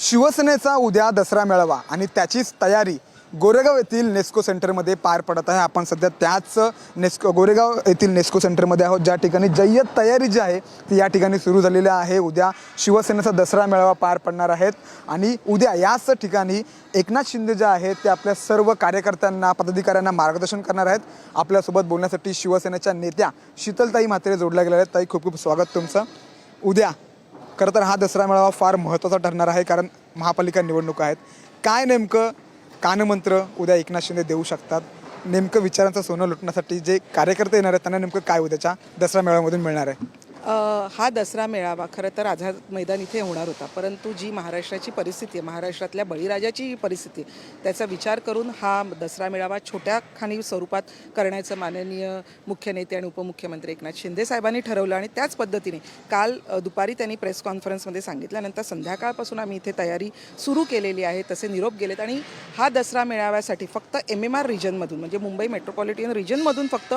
शिवसेनेचा उद्या दसरा मेळावा आणि त्याचीच तयारी गोरेगाव येथील नेस्को सेंटरमध्ये पार पडत आहे। आपण सध्या त्याच गोरेगाव येथील नेस्को सेंटरमध्ये आहोत, ज्या ठिकाणी जय्यत तयारी जी आहे ती या ठिकाणी सुरू झालेली आहे। उद्या शिवसेनेचा दसरा मेळावा पार पडणार आहेत आणि उद्या याच ठिकाणी एकनाथ शिंदे जे आहेत ते आपल्या सर्व कार्यकर्त्यांना पदाधिकाऱ्यांना मार्गदर्शन करणार आहेत। आपल्यासोबत बोलण्यासाठी शिवसेनेच्या नेत्या शीतलताई म्हात्रे जोडल्या गेल्या आहेत। ताई, खूप खूप स्वागत तुमचं। उद्या खरं तर हा दसरा मेळावा फार महत्त्वाचा ठरणार आहे, कारण महापालिका निवडणुका आहेत। काय नेमकं कानमंत्र उद्या एकनाथ शिंदे देऊ शकतात? नेमकं विचारांचं सोनं लुटण्यासाठी जे कार्यकर्ते येणार आहेत त्यांना नेमकं काय उद्याच्या दसरा मेळाव्यामधून मिळणार आहे? हा दसरा मेळावा खरं तर आझाद मैदान इथे होणार होता, परंतु जी महाराष्ट्राची परिस्थिती आहे, महाराष्ट्रातल्या बळीराजाची परिस्थिती, त्याचा विचार करून हा दसरा मेळावा छोट्या खानी स्वरूपात करण्याचं माननीय मुख्य नेते आणि उपमुख्यमंत्री एकनाथ शिंदे साहेबांनी ठरवलं आणि त्याच पद्धतीने काल दुपारी त्यांनी प्रेस कॉन्फरन्समध्ये सांगितल्यानंतर संध्याकाळपासून आम्ही इथे तयारी सुरू केलेली आहे, तसे निरोप गेलेत। आणि हा दसरा मेळाव्यासाठी फक्त MMR रिजनमधून म्हणजे मुंबई मेट्रोपॉलिटन रिजनमधून फक्त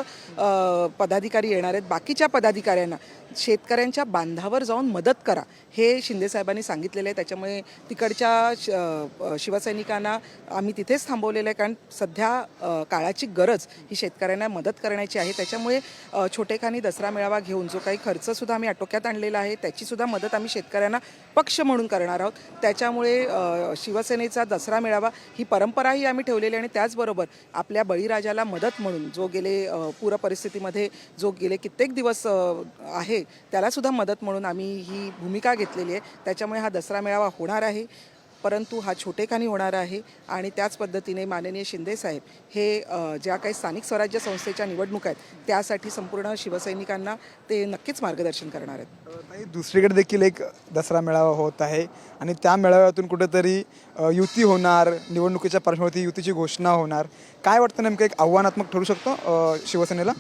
पदाधिकारी येणार आहेत। बाकीच्या पदाधिकाऱ्यांना शेतकऱ्यांच्या बांधावर जाऊन मदत करा हे शिंदे साहेबांनी सांगितलेलं आहे। त्याच्यामुळे तिकडच्या शिवसैनिकांना आम्ही तिथेच थांबवलेलं आहे, कारण सध्या काळाची गरज ही शेतकऱ्यांना मदत करण्याची आहे। त्याच्यामुळे छोटेखानी दसरा मेळावा घेऊन जो काही खर्चसुद्धा आम्ही आटोक्यात आणलेला आहे त्याचीसुद्धा मदत आम्ही शेतकऱ्यांना पक्ष म्हणून करणार आहोत। त्याच्यामुळे शिवसेनेचा दसरा मेळावा ही परंपराही आम्ही ठेवलेली आणि त्याचबरोबर आपल्या बळीराजाला मदत म्हणून जो गेले पूर परिस्थितीमध्ये जो गेले कित्येक दिवस आहे त्यालासुद्धा मदत म्हणून आम्ही ही भूमिका घेतलेली आहे। त्याच्यामुळे हा दसरा मेळावा होणार आहे, परंतु हा छोटेखानी होणार आहे आणि त्याच पद्धतीने माननीय शिंदे साहेब हे ज्या काही स्थानिक स्वराज्य संस्थेच्या निवडणुका आहेत त्यासाठी संपूर्ण शिवसैनिकांना ते नक्कीच मार्गदर्शन करणार आहेत। दुसरीकडे देखील एक दसरा मेळावा होत आहे आणि त्या मेळाव्यातून कुठेतरी युती होणार, निवडणुकीच्या पार्श्वभूमीवरती युतीची घोषणा होणार। काय वाटतं नेमकं एक आव्हानात्मक ठरू शकतो शिवसेनेला?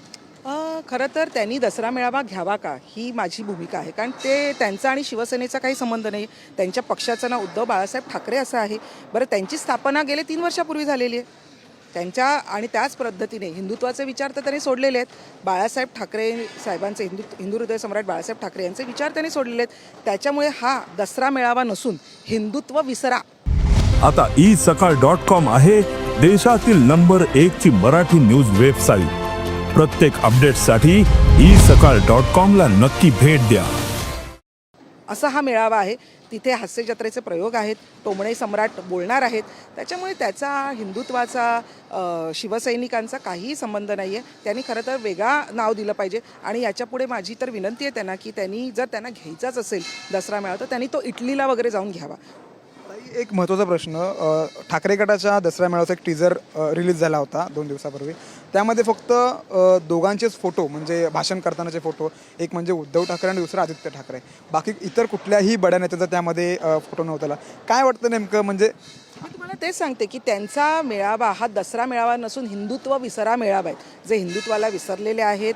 खरं तर त्यांनी दसरा मेळावा घ्यावा का ही माझी भूमिका आहे, कारण ते त्यांचा आणि शिवसेनेचा काही संबंध नाही। त्यांच्या पक्षाचं नाव उद्धव बाळासाहेब ठाकरे असं आहे। बरं, त्यांची स्थापना गेले 3 वर्षापूर्वी झालेली आहे त्यांच्या, आणि त्याच पद्धतीने हिंदुत्वाचे विचार तर त्यांनी सोडलेले आहेत। बाळासाहेब ठाकरे साहेबांचे हिंदू हृदय सम्राट बाळासाहेब ठाकरे यांचे विचार त्यांनी सोडलेले आहेत। त्याच्यामुळे हा दसरा मेळावा नसून हिंदुत्व विसरा। आता isakal.com आहे देशातील नंबर 1 ची मराठी न्यूज वेबसाईट। प्रत्येक अपडेटसाठी isakal.com ला नक्की भेट द्या। असा हा मेळावा आहे, तिथे हास्य जत्रेचे प्रयोग आहेत, टोमणे सम्राट बोलणार आहेत। त्याच्यामुळे त्याचा हिंदुत्वाचा शिवसैनिकांचा काहीही संबंध नाही आहे। त्यांनी खरं तर वेगळा नाव दिलं पाहिजे आणि याच्यापुढे माझी तर विनंती आहे त्यांना की त्यांनी जर त्यांना घ्यायचाच असेल दसरा मेळावा तर त्यांनी तो इटलीला वगैरे जाऊन घ्यावा। एक महत्त्वाचा प्रश्न, ठाकरे गटाच्या दसरा मेळाव्याचा एक टीजर रिलीज झाला होता 2 दिवसापूर्वी। त्यामध्ये फक्त दोघांचेच फोटो म्हणजे भाषण करतानाचे फोटो, एक म्हणजे उद्धव ठाकरे आणि दुसरा आदित्य ठाकरे, बाकी इतर कुठल्याही बड्या नेत्याचा त्यामध्ये फोटो नव्हता। काय वाटतं नेमकं? म्हणजे मी तुम्हाला तेच सांगते की त्यांचा मेळावा हा दसरा मेळावा नसून हिंदुत्व विसरा मेळावा आहे। जे हिंदुत्वाला विसरलेले आहेत,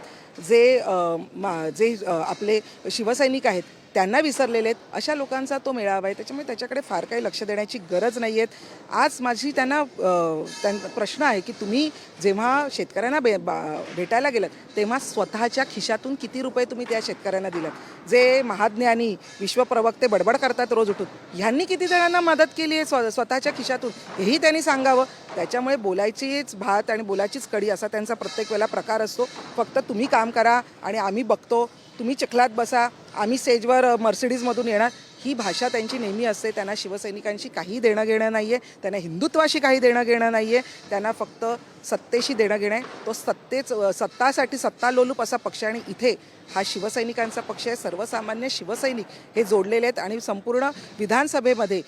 जे आपले शिवसैनिक आहेत त्यांना विसरलेले आहेत, अशा लोकांचा तो मेळावा आहे। त्याच्यामुळे त्याच्याकडे फार काही लक्ष देण्याची गरज नाही आहे। आज माझी त्यांना प्रश्न आहे की तुम्ही जेव्हा शेतकऱ्यांना भेटायला गेलात तेव्हा स्वतःच्या खिशातून किती रुपये तुम्ही त्या शेतकऱ्यांना दिलात? जे महाज्ञानी विश्वप्रवक्ते बडबड करतात रोज उठून, ह्यांनी किती जणांना मदत केली आहे स्वतःच्या खिशातून हेही त्यांनी सांगावं। त्याच्यामुळे बोलायचीच भात आणि बोलायचीच कढी असा त्यांचा प्रत्येक वेळेला प्रकार असतो। फक्त तुम्ही काम करा आणि आम्ही बघतो, तुम्ही चिखलात बसा, आम्ही स्टेजवर मर्सिडीजमधून येणार, ही भाषा त्यांची नेहमी असते। त्यांना शिवसैनिकांशी काही देणं घेणं नाही आहे, त्यांना हिंदुत्वाशी काही देणं घेणं नाही आहे, त्यांना फक्त सत्तेशी देणं घेणं आहे। तो सत्तासाठी सत्तालोलूप असा पक्ष आहे आणि इथे हा शिवसैनिकांचा पक्ष आहे। सर्वसामान्य शिवसैनिक हे जोडलेले आहेत आणि संपूर्ण विधानसभेमध्ये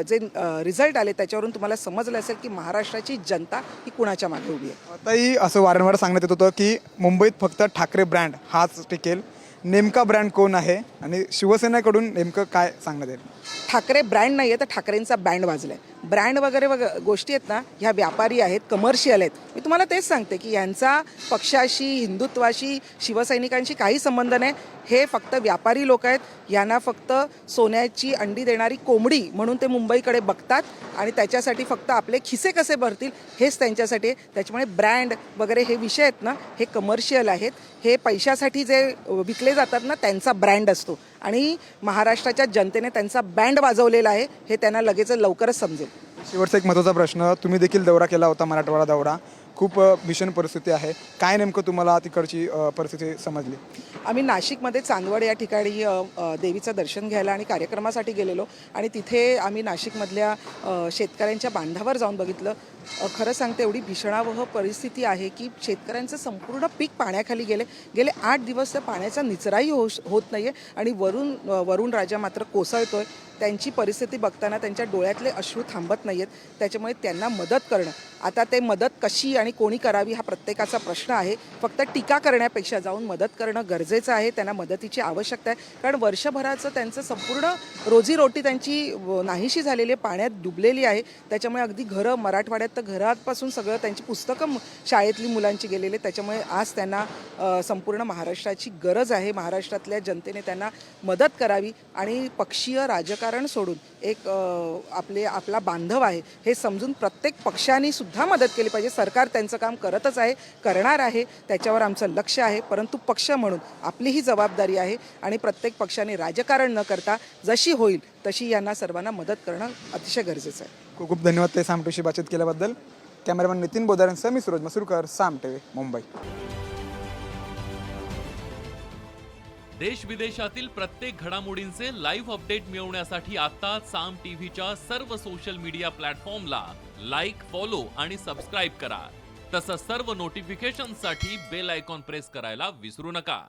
जे रिझल्ट आले त्याच्यावरून तुम्हाला समजलं असेल की महाराष्ट्राची जनता ही कुणाच्या मागे उभी आहे। आताही असं वारंवार सांगण्यात येत होतं की मुंबईत फक्त ठाकरे ब्रँड हाच टिकेल। नेमका ब्रँड कोण आहे आणि शिवसेनेकडून नेमकं काय सांगण्यात येईल? ठाकरे ब्रँड नाही आहे तर ठाकरेंचा बँड वाजला आहे। ब्रँड वगैरे गोष्टी आहेत ना, ह्या व्यापारी आहेत, कमर्शियल आहेत। मी तुम्हाला तेच सांगते की यांचा पक्षाशी, हिंदुत्वाशी, शिवसैनिकांशी काही संबंध नाही। हे फक्त व्यापारी लोक आहेत, यांना फक्त सोन्याची अंडी देणारी कोंबडी म्हणून ते मुंबईकडे बघतात आणि त्याच्यासाठी फक्त आपले खिसे कसे भरतील हेच त्यांच्यासाठी। त्याच्यामुळे ब्रँड वगैरे हे विषय आहेत ना, हे कमर्शियल आहेत। हे पैशासाठी जे विकले जातात ना त्यांचा ब्रँड असतो आणि महाराष्ट्राच्या जनतेने त्यांचा बँड वाजवलेला आहे हे त्यांना लगेच लवकरच समजेल. शेवटचा एक महत्त्वाचा प्रश्न, तुम्ही देखील दौरा केला होता, मराठवाडा दौरा. खूप भीषण परिस्थिती आहे. काय नेमकं तुम्हाला तिकडची परिस्थिती समजली? आम्ही नाशिकमध्ये चांदवड या ठिकाणी देवीचं दर्शन घ्यायला आणि कार्यक्रमासाठी गेलेलो आणि तिथे आम्ही नाशिकमधल्या शेतकऱ्यांच्या बांधावर जाऊन बघितलं. खरं सांगते एवढी भीषणावह परिस्थिती आहे की शेतकऱ्यांचं संपूर्ण पीक पाण्याखाली गेले 8 दिवस त्या पाण्याचा निचराही होत नाही आहे आणि वरुण राजा मात्र कोसळतोय. त्यांची परिस्थिती बघताना त्यांच्या डोळ्यातले अश्रू थांबत नाही आहेत. त्याच्यामुळे त्यांना मदत करणं, आता ते मदत कशी आणि कोणी करावी हा प्रत्येकाचा प्रश्न आहे. फक्त टीका करण्यापेक्षा जाऊन मदत करणं गरजेचं आहे. त्यांना मदतीची आवश्यकता आहे, कारण वर्षभराचं त्यांचं संपूर्ण रोजीरोटी त्यांची नाहीशी झालेली आहे, पाण्यात डुबलेली आहे. त्याच्यामुळे अगदी घरं, मराठवाड्यात तर घरापासून सगळं त्यांची पुस्तकं शाळेतली मुलांची गेलेली. त्याच्यामुळे आज त्यांना संपूर्ण महाराष्ट्राची गरज आहे. महाराष्ट्रातल्या जनतेने त्यांना मदत करावी आणि पक्षीय राजकारण सोडून एक आपला बांधव आहे हे समजून प्रत्येक पक्षाने सुद्धा मदत केली पाहिजे. सरकार त्यांचं काम करतच आहे, करणार आहे, त्याच्यावर आमचं लक्ष आहे. परंतु पक्ष म्हणून आपली ही जबाबदारी आहे आणि प्रत्येक पक्षाने राजकारण न करता जशी होईल तशी यांना सर्वांना मदत करणं अतिशय गरजेचं आहे. खूप खूप धन्यवाद ते साम टीव्हीशी बातचीत केल्याबद्दल. कॅमेरामॅन नितीन बोदारेंसह मी सूरज मसूरकर, साम टीव्ही, मुंबई. देश विदेशातील प्रत्येक घडामोडींचे लाईव्ह अपडेट मिळवण्यासाठी आता साम टीव्हीच्या सर्व सोशल मीडिया प्लॅटफॉर्मला लाईक, फॉलो आणि सबस्क्राईब करा. तसंच सर्व नोटिफिकेशनसाठी बेल आयकॉन प्रेस करायला विसरू नका.